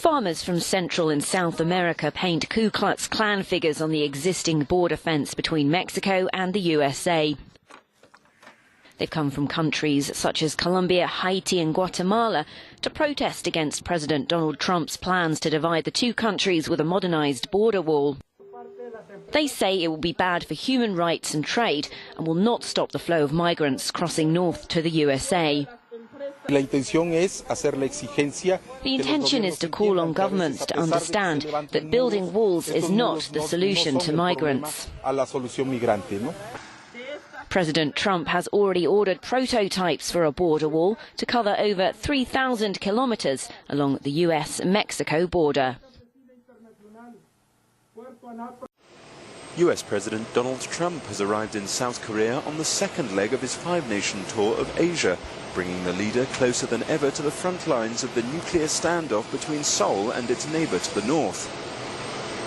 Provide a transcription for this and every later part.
Farmers from Central and South America paint Ku Klux Klan figures on the existing border fence between Mexico and the USA. They've come from countries such as Colombia, Haiti and Guatemala to protest against President Donald Trump's plans to divide the two countries with a modernized border wall. They say it will be bad for human rights and trade and will not stop the flow of migrants crossing north to the USA. The intention is to call on governments to understand that building walls is not the solution to migrants. President Trump has already ordered prototypes for a border wall to cover over 3,000 kilometers along the US-Mexico border. US President Donald Trump has arrived in South Korea on the second leg of his five-nation tour of Asia, bringing the leader closer than ever to the front lines of the nuclear standoff between Seoul and its neighbor to the north.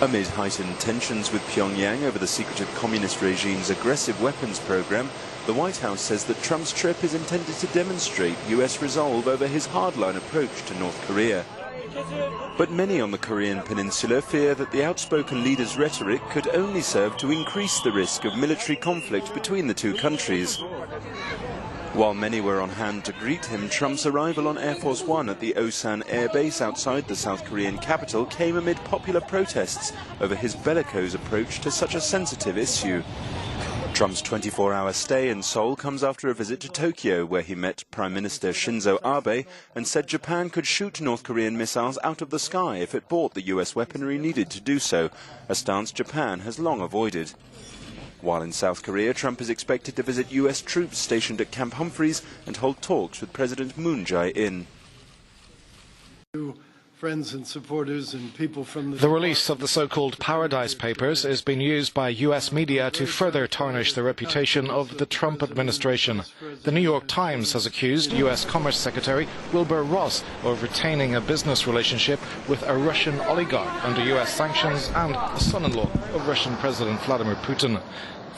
Amid heightened tensions with Pyongyang over the secretive communist regime's aggressive weapons program, the White House says that Trump's trip is intended to demonstrate US resolve over his hardline approach to North Korea. But many on the Korean peninsula fear that the outspoken leader's rhetoric could only serve to increase the risk of military conflict between the two countries. While many were on hand to greet him, Trump's arrival on Air Force One at the Osan Air Base outside the South Korean capital came amid popular protests over his bellicose approach to such a sensitive issue. Trump's 24-hour stay in Seoul comes after a visit to Tokyo, where he met Prime Minister Shinzo Abe and said Japan could shoot North Korean missiles out of the sky if it bought the US weaponry needed to do so, a stance Japan has long avoided. While in South Korea, Trump is expected to visit US troops stationed at Camp Humphreys and hold talks with President Moon Jae-in. Friends and supporters and people from the release of the so-called Paradise Papers is being used by US media to further tarnish the reputation of the Trump administration. The New York Times has accused US Commerce Secretary Wilbur Ross of retaining a business relationship with a Russian oligarch under US sanctions and the son-in-law of Russian President Vladimir Putin.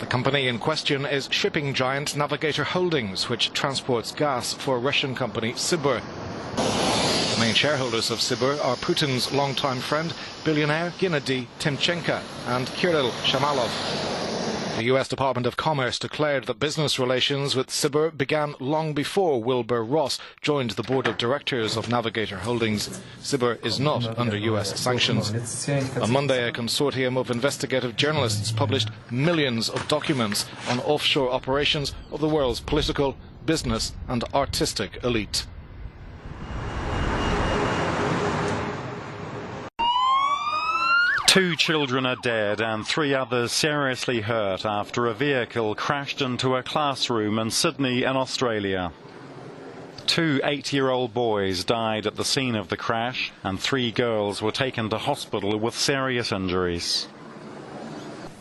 The company in question is shipping giant Navigator Holdings, which transports gas for Russian company Sibur. The main shareholders of Sibur are Putin's longtime friend, billionaire Gennady Timchenko and Kirill Shamalov. The US Department of Commerce declared that business relations with Sibur began long before Wilbur Ross joined the board of directors of Navigator Holdings. Sibur is not under US sanctions. On Monday, a consortium of investigative journalists published millions of documents on offshore operations of the world's political, business and artistic elite. Two children are dead and three others seriously hurt after a vehicle crashed into a classroom in Sydney in Australia. Two 8-year-old boys died at the scene of the crash and 3 girls were taken to hospital with serious injuries.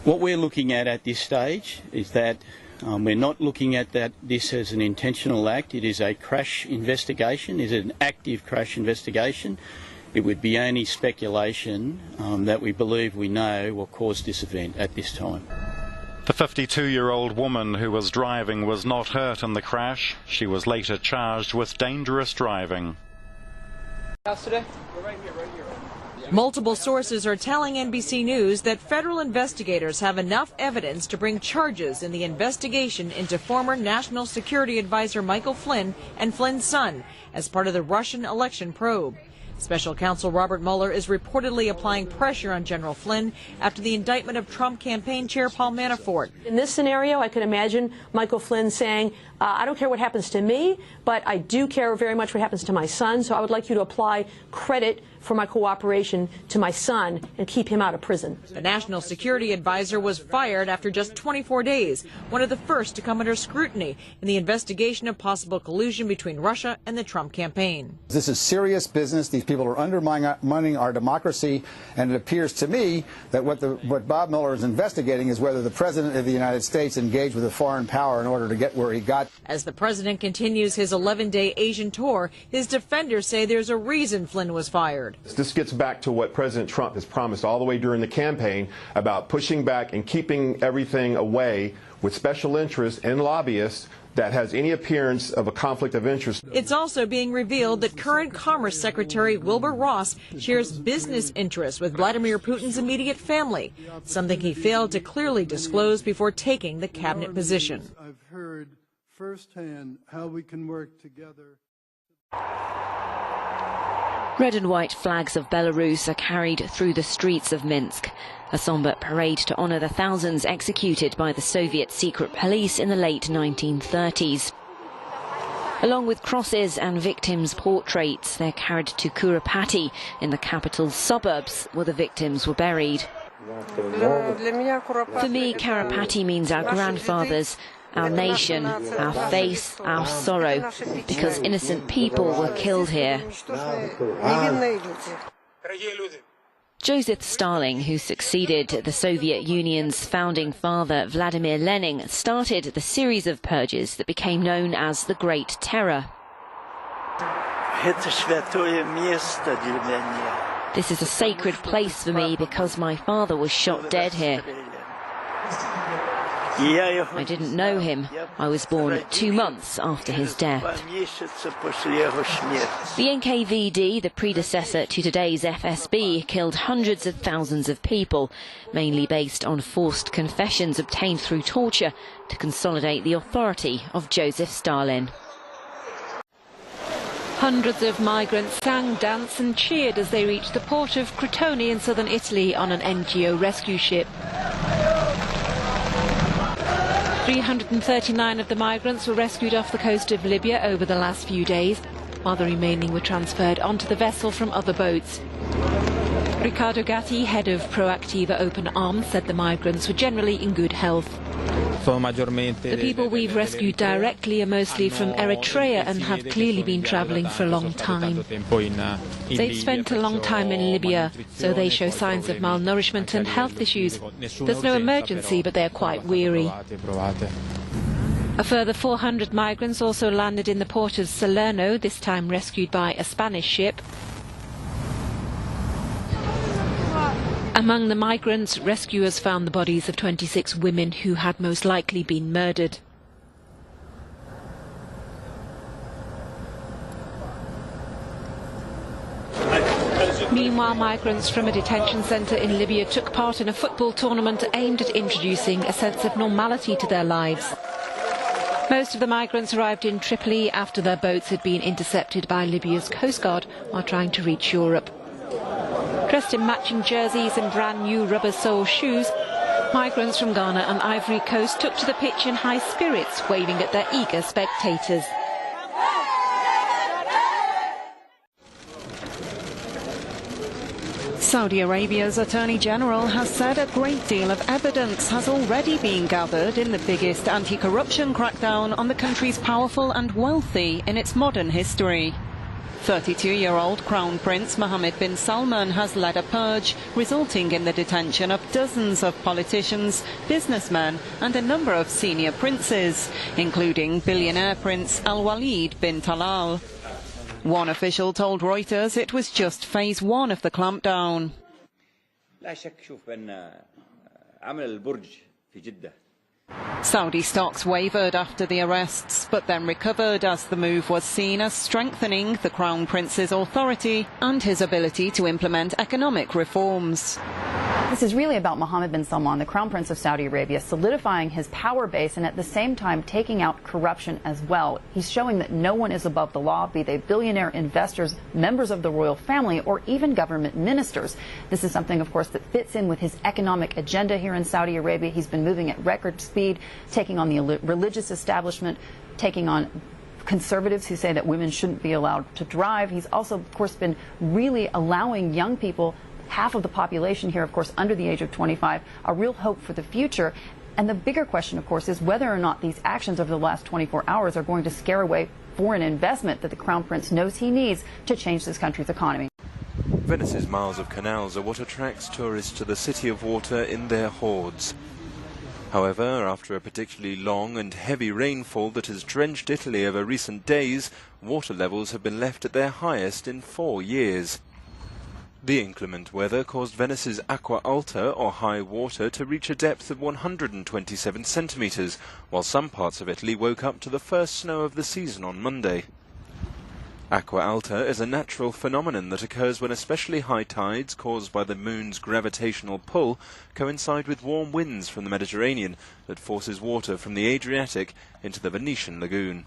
What we're looking at this stage is that we're not looking at this as an intentional act. It is a crash investigation. It is an active crash investigation. It would be only speculation that we believe we know what caused this event at this time. The 52-year-old woman who was driving was not hurt in the crash. She was later charged with dangerous driving. Multiple sources are telling NBC News that federal investigators have enough evidence to bring charges in the investigation into former National Security Advisor Michael Flynn and Flynn's son as part of the Russian election probe. Special counsel Robert Mueller is reportedly applying pressure on General Flynn after the indictment of Trump campaign chair Paul Manafort. In this scenario, I could imagine Michael Flynn saying, I don't care what happens to me, but I do care very much what happens to my son, so I would like you to apply credit for my cooperation to my son and keep him out of prison. The National Security Advisor was fired after just 24 days, one of the first to come under scrutiny in the investigation of possible collusion between Russia and the Trump campaign. This is serious business. These people are undermining our democracy, and it appears to me that what Bob Mueller is investigating is whether the President of the United States engaged with a foreign power in order to get where he got. As the president continues his 11-day Asian tour, his defenders say there's a reason Flynn was fired. This gets back to what President Trump has promised all the way during the campaign about pushing back and keeping everything away with special interests and lobbyists that has any appearance of a conflict of interest. It's also being revealed that current Commerce Secretary Wilbur Ross shares business interests with Vladimir Putin's immediate family, something he failed to clearly disclose before taking the cabinet position. I've heard firsthand how we can work together. Red and white flags of Belarus are carried through the streets of Minsk, a sombre parade to honour the thousands executed by the Soviet secret police in the late 1930s. Along with crosses and victims' portraits, they're carried to Kuropatty in the capital's suburbs, where the victims were buried. For me, Kuropatty means our grandfathers, our nation, our faith, our sorrow, because innocent people were killed here. Joseph Stalin, who succeeded the Soviet Union's founding father Vladimir Lenin, started the series of purges that became known as the Great Terror. This is a sacred place for me because my father was shot dead here. I didn't know him. I was born 2 months after his death. The NKVD, the predecessor to today's FSB, killed hundreds of thousands of people, mainly based on forced confessions obtained through torture to consolidate the authority of Joseph Stalin. Hundreds of migrants sang, danced and cheered as they reached the port of Crotone in southern Italy on an NGO rescue ship. 339 of the migrants were rescued off the coast of Libya over the last few days, while the remaining were transferred onto the vessel from other boats. Riccardo Gatti, head of Proactiva Open Arms, said the migrants were generally in good health. The people we've rescued directly are mostly from Eritrea and have clearly been travelling for a long time. They've spent a long time in Libya, so they show signs of malnourishment and health issues. There's no emergency, but they're quite weary. A further 400 migrants also landed in the port of Salerno, this time rescued by a Spanish ship. Among the migrants, rescuers found the bodies of 26 women who had most likely been murdered. Meanwhile, migrants from a detention centre in Libya took part in a football tournament aimed at introducing a sense of normality to their lives. Most of the migrants arrived in Tripoli after their boats had been intercepted by Libya's Coast Guard while trying to reach Europe. Dressed in matching jerseys and brand new rubber sole shoes, migrants from Ghana and Ivory Coast took to the pitch in high spirits, waving at their eager spectators. Saudi Arabia's Attorney General has said a great deal of evidence has already been gathered in the biggest anti-corruption crackdown on the country's powerful and wealthy in its modern history. 32-year-old Crown Prince Mohammed bin Salman has led a purge, resulting in the detention of dozens of politicians, businessmen and a number of senior princes, including billionaire Prince Al-Walid bin Talal. One official told Reuters it was just phase 1 of the clampdown. Saudi stocks wavered after the arrests, but then recovered as the move was seen as strengthening the Crown Prince's authority and his ability to implement economic reforms. This is really about Mohammed bin Salman, the Crown Prince of Saudi Arabia, solidifying his power base and at the same time taking out corruption as well. He's showing that no one is above the law, be they billionaire investors, members of the royal family, or even government ministers. This is something, of course, that fits in with his economic agenda here in Saudi Arabia. He's been moving at record speed, taking on the religious establishment, taking on conservatives who say that women shouldn't be allowed to drive. He's also, of course, been really allowing young people, half of the population here, of course, under the age of 25, a real hope for the future. And the bigger question, of course, is whether or not these actions over the last 24 hours are going to scare away foreign investment that the Crown Prince knows he needs to change this country's economy. Venice's miles of canals are what attracts tourists to the city of water in their hordes. However, after a particularly long and heavy rainfall that has drenched Italy over recent days, water levels have been left at their highest in 4 years. The inclement weather caused Venice's acqua alta, or high water, to reach a depth of 127 centimetres, while some parts of Italy woke up to the first snow of the season on Monday. Acqua alta is a natural phenomenon that occurs when especially high tides, caused by the moon's gravitational pull, coincide with warm winds from the Mediterranean that forces water from the Adriatic into the Venetian lagoon.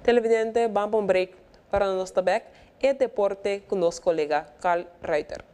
Televidente, vamos a un break. Para nós tabek e deporte com nosso colega Carl Reuter.